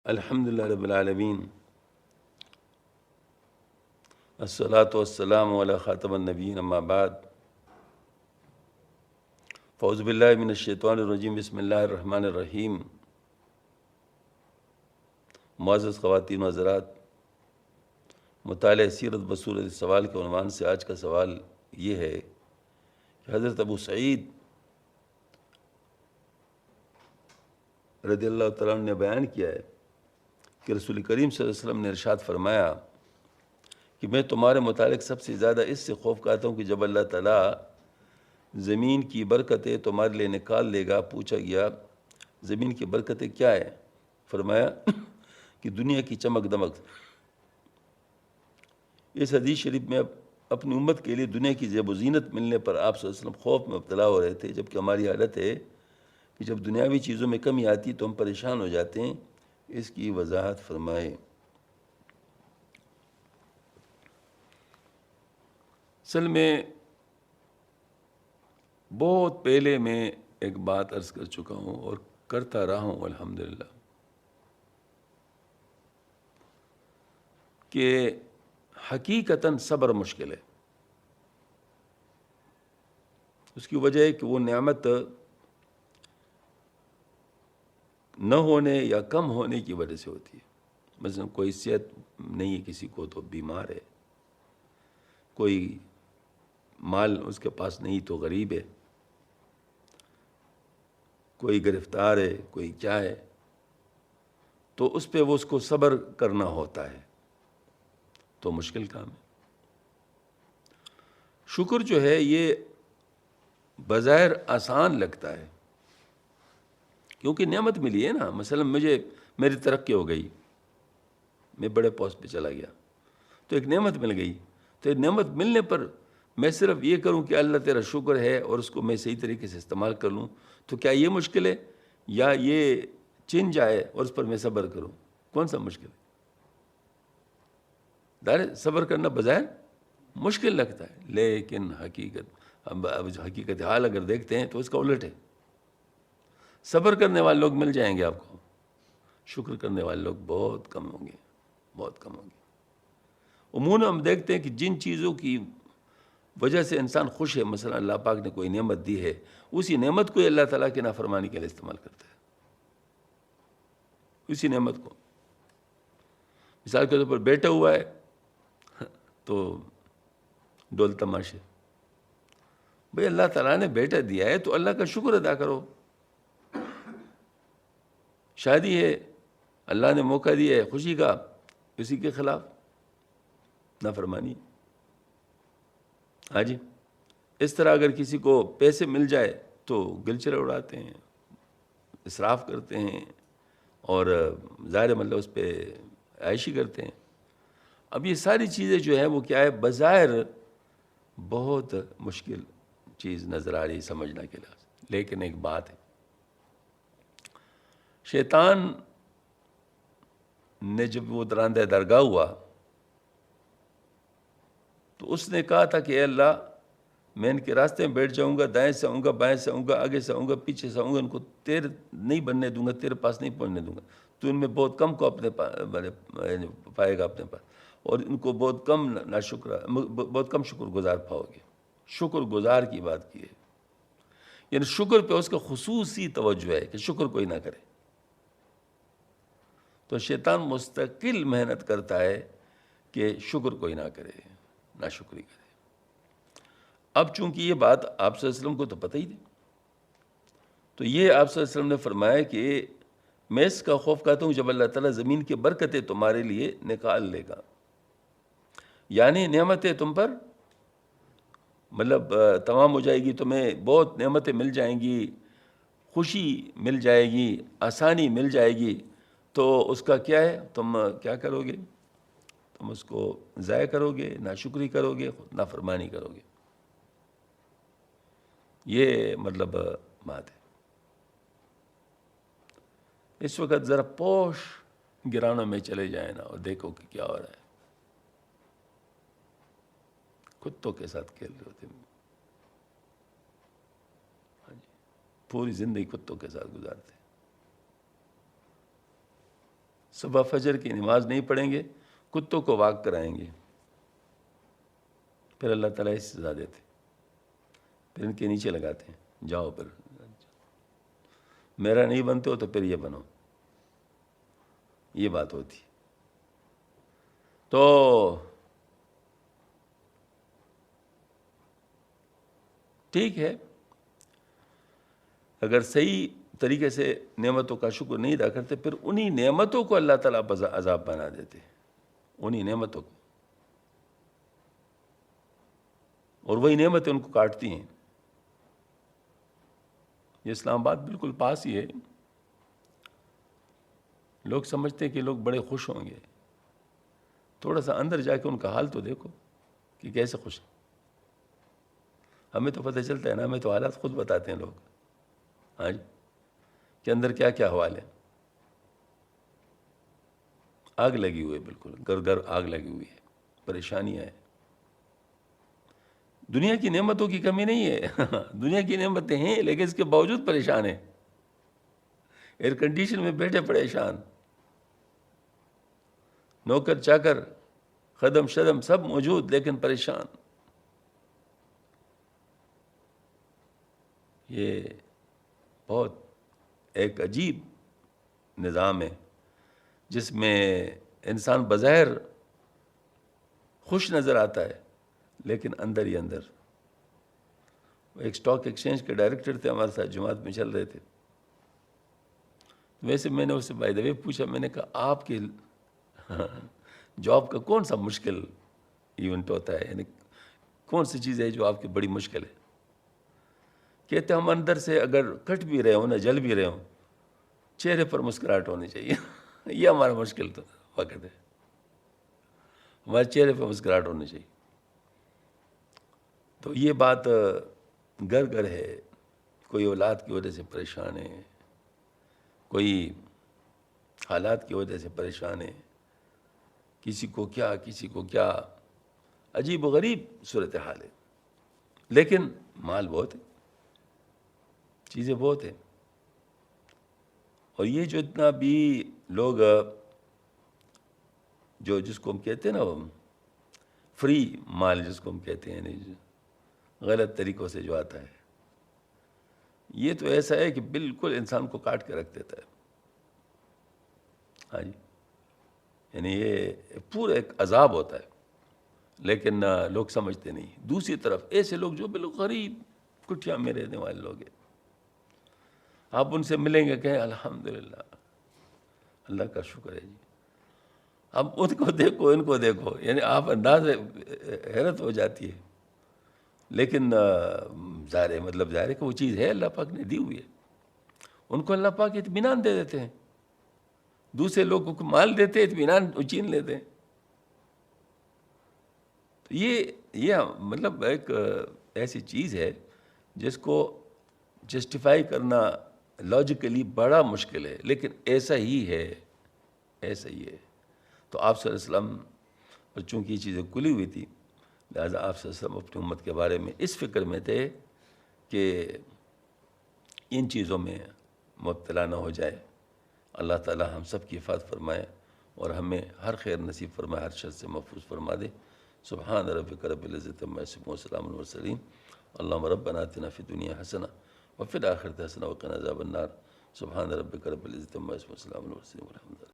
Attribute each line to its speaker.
Speaker 1: الحمدللہ رب العالمین، الصلاۃ والسلام علی خاتم النبیین، اما بعد، فاعوذ باللہ من الشیطان الرجیم، بسم اللہ الرحمن الرحیم۔ معزز خواتین و حضرات، مطالعہ سیرت بصورت سوال کے عنوان سے آج کا سوال یہ ہے کہ حضرت ابو سعید رضی اللہ تعالیٰ عنہ نے بیان کیا ہے کہ رسول کریم صلی اللہ علیہ وسلم نے ارشاد فرمایا کہ میں تمہارے متعلق سب سے زیادہ اس سے خوف کھاتا ہوں کہ جب اللہ تعالیٰ زمین کی برکتیں تمہارے لیے نکال لے گا۔ پوچھا گیا زمین کی برکتیں کیا ہے؟ فرمایا کہ دنیا کی چمک دمک۔ اس حدیث شریف میں اپنی امت کے لیے دنیا کی زیب و زینت ملنے پر آپ صلی اللہ علیہ وسلم خوف میں مبتلا ہو رہے تھے، جبکہ ہماری حالت ہے کہ جب دنیاوی چیزوں میں کمی آتی تو ہم پریشان ہو جاتے ہیں۔ اس کی وضاحت فرمائے۔ اصل میں بہت پہلے میں ایک بات عرض کر چکا ہوں اور کرتا رہا ہوں الحمدللہ، کہ حقیقتاً صبر مشکل ہے۔ اس کی وجہ ہے کہ وہ نعمت نہ ہونے یا کم ہونے کی وجہ سے ہوتی ہے۔ مثلا کوئی صحت نہیں ہے کسی کو تو بیمار ہے، کوئی مال اس کے پاس نہیں تو غریب ہے، کوئی گرفتار ہے، کوئی کیا ہے، تو اس پہ وہ اس کو صبر کرنا ہوتا ہے، تو مشکل کام ہے۔ شکر جو ہے یہ بظاہر آسان لگتا ہے کیونکہ نعمت ملی ہے نا۔ مثلا میری ترقی ہو گئی، میں بڑے پوسٹ پہ چلا گیا تو ایک نعمت مل گئی، تو ایک نعمت ملنے پر میں صرف یہ کروں کہ اللہ تیرا شکر ہے اور اس کو میں صحیح طریقے سے استعمال کر لوں، تو کیا یہ مشکل ہے؟ یا یہ چن جائے اور اس پر میں صبر کروں، کون سا مشکل ہے؟ صبر کرنا بظاہر مشکل لگتا ہے، لیکن اب حقیقت حال اگر دیکھتے ہیں تو اس کا الٹ ہے۔ صبر کرنے والے لوگ مل جائیں گے آپ کو، شکر کرنے والے لوگ بہت کم ہوں گے، بہت کم ہوں گے۔ عموماً ہم دیکھتے ہیں کہ جن چیزوں کی وجہ سے انسان خوش ہے، مثلا اللہ پاک نے کوئی نعمت دی ہے، اسی نعمت کو ہی اللہ تعالیٰ کی نافرمانی کے لیے استعمال کرتا ہے، اسی نعمت کو۔ مثال کے طور پر بیٹا ہوا ہے تو ڈول تماشے، بھئی اللہ تعالیٰ نے بیٹا دیا ہے تو اللہ کا شکر ادا کرو۔ شادی ہے، اللہ نے موقع دیا ہے خوشی کا، اسی کے خلاف نافرمانی۔ ہاں جی، اس طرح اگر کسی کو پیسے مل جائے تو گلچرے اڑاتے ہیں، اسراف کرتے ہیں، اور ظاہر مطلب اس پہ عائشی کرتے ہیں۔ اب یہ ساری چیزیں جو ہیں وہ کیا ہے، بظاہر بہت مشکل چیز نظر آ رہی سمجھنا کے لحاظ، لیکن ایک بات ہے، شیطان نے جب وہ درندہ درگاہ ہوا تو اس نے کہا تھا کہ اے اللہ، میں ان کے راستے میں بیٹھ جاؤں گا، دائیں سے آؤں گا، بائیں سے آؤں گا، آگے سے آؤں گا، پیچھے سے آؤں گا، ان کو تیرے نہیں بننے دوں گا، تیرے پاس نہیں پہنچنے دوں گا۔ تو ان میں بہت کم کو اپنے پائے گا اپنے پاس، اور ان کو بہت کم شکر گزار پاؤ گے۔ شکر گزار کی بات کی ہے، یعنی شکر پہ اس کا خصوصی توجہ ہے کہ شکر کوئی نہ کرے۔ تو شیطان مستقل محنت کرتا ہے کہ شکر کوئی نہ کرے، نہ شکری کرے۔ اب چونکہ یہ بات آپ صلی اللہ علیہ وسلم کو تو پتہ ہی تھی، تو یہ آپ صلی اللہ علیہ وسلم نے فرمایا کہ میں اس کا خوف کھاتا ہوں جب اللہ تعالیٰ زمین کی برکتیں تمہارے لیے نکال لے گا، یعنی نعمتیں تم پر مطلب تمام ہو جائے گی، تمہیں بہت نعمتیں مل جائیں گی، خوشی مل جائے گی، آسانی مل جائے گی، تو اس کا کیا ہے، تم کیا کرو گے؟ تم اس کو ضائع کرو گے، ناشکری کرو گے، نافرمانی کرو گے۔ یہ مطلب بات ہے۔ اس وقت ذرا پوش گرانوں میں چلے جائیں نا اور دیکھو کہ کیا ہو رہا ہے۔ کتوں کے ساتھ کھیل رہے ہوتے ہیں، ہاں جی، پوری زندگی کتوں کے ساتھ گزارتے ہیں۔ صبح فجر کی نماز نہیں پڑھیں گے، کتوں کو واک کرائیں گے، پھر اللہ تعالیٰ اس سزا دیتے، پھر ان کے نیچے لگاتے ہیں، جاؤ پھر میرا نہیں بنتے ہو تو پھر یہ بنو، یہ بات ہوتی۔ تو ٹھیک ہے، اگر صحیح طریقے سے نعمتوں کا شکر نہیں ادا کرتے، پھر انہی نعمتوں کو اللہ تعالیٰ عذاب بنا دیتے، انہی نعمتوں کو، اور وہی نعمتیں ان کو کاٹتی ہیں۔ یہ اسلام آباد بالکل پاس ہی ہے، لوگ سمجھتے ہیں کہ لوگ بڑے خوش ہوں گے، تھوڑا سا اندر جا کے ان کا حال تو دیکھو کہ کیسے خوش ہیں۔ ہمیں تو پتہ چلتا ہے نا، ہمیں تو حالات خود بتاتے ہیں لوگ، ہاں جی، کہ اندر کیا کیا حوال ہے۔ آگ لگی ہوئی ہے، بالکل گھر گھر آگ لگی ہوئی ہے، پریشانیاں ہیں۔ دنیا کی نعمتوں کی کمی نہیں ہے، دنیا کی نعمتیں ہیں، لیکن اس کے باوجود پریشان ہیں، ایئر کنڈیشن میں بیٹھے پریشان، نوکر چاکر خدم شدم سب موجود لیکن پریشان۔ یہ بہت ایک عجیب نظام ہے جس میں انسان بظاہر خوش نظر آتا ہے لیکن اندر ہی اندر۔ ایک اسٹاک ایکسچینج کے ڈائریکٹر تھے، ہمارے ساتھ جماعت میں چل رہے تھے، ویسے میں نے اس سے بائی دا وے پوچھا، میں نے کہا آپ کے جاب کا کون سا مشکل ایونٹ ہوتا ہے، یعنی کون سی چیز ہے جو آپ کی بڑی مشکل ہے؟ کہتے ہم اندر سے اگر کٹ بھی رہے ہوں نہ جل بھی رہے ہوں، چہرے پر مسکراہٹ ہونی چاہیے۔ یہ ہمارا مشکل تو وقت ہے، ہمارے چہرے پر مسکراہٹ ہونی چاہیے۔ تو یہ بات گھر گھر ہے، کوئی اولاد کی وجہ سے پریشان ہے، کوئی حالات کی وجہ سے پریشان ہے، کسی کو کیا کسی کو کیا، عجیب و غریب صورتحال ہے، لیکن مال بہت ہے، چیزیں بہت ہیں۔ اور یہ جو اتنا بھی لوگ جو جس کو ہم کہتے ہیں نا فری مال جس کو ہم کہتے ہیں، یعنی غلط طریقوں سے جو آتا ہے، یہ تو ایسا ہے کہ بالکل انسان کو کاٹ کے رکھ دیتا ہے، ہاں جی، یعنی یہ پورا ایک عذاب ہوتا ہے، لیکن لوگ سمجھتے نہیں۔ دوسری طرف ایسے لوگ جو بالکل غریب کٹھیا میں رہنے والے لوگ ہیں، آپ ان سے ملیں گے کہیں الحمدللہ، اللہ کا شکر ہے جی، اب ان کو دیکھو ان کو دیکھو، یعنی آپ انداز حیرت ہو جاتی ہے، لیکن ظاہر ہے کہ وہ چیز ہے اللہ پاک نے دی ہوئی ہے، ان کو اللہ پاک اطمینان دے دیتے ہیں، دوسرے لوگوں کو مال دیتے ہیں، اطمینان چھین لیتے ہیں۔ تو یہ مطلب ایک ایسی چیز ہے جس کو جسٹیفائی کرنا لاجیکلی بڑا مشکل ہے، لیکن ایسا ہی ہے، ایسا ہی ہے۔ تو آپ صلی اللہ علیہ وسلم اور چونکہ یہ چیزیں کھلی ہوئی تھی، لہٰذا آپ صلی اللہ علیہ وسلم اپنی امت کے بارے میں اس فکر میں تھے کہ ان چیزوں میں مبتلا نہ ہو جائے۔ اللہ تعالی ہم سب کی حفاظت فرمائے اور ہمیں ہر خیر نصیب فرمائے، ہر شر سے محفوظ فرما دے۔ سبحان ربک رب العزت عما یصفون وسلام علی المرسلین، اللہم ربنا آتنا فی الدنیا حسنہ وفی الآخرۃ حسنہ وقنا عذاب النار۔ سبحان ربک رب العزت عما یصفون وسلام علی المرسلین والحمد للہ۔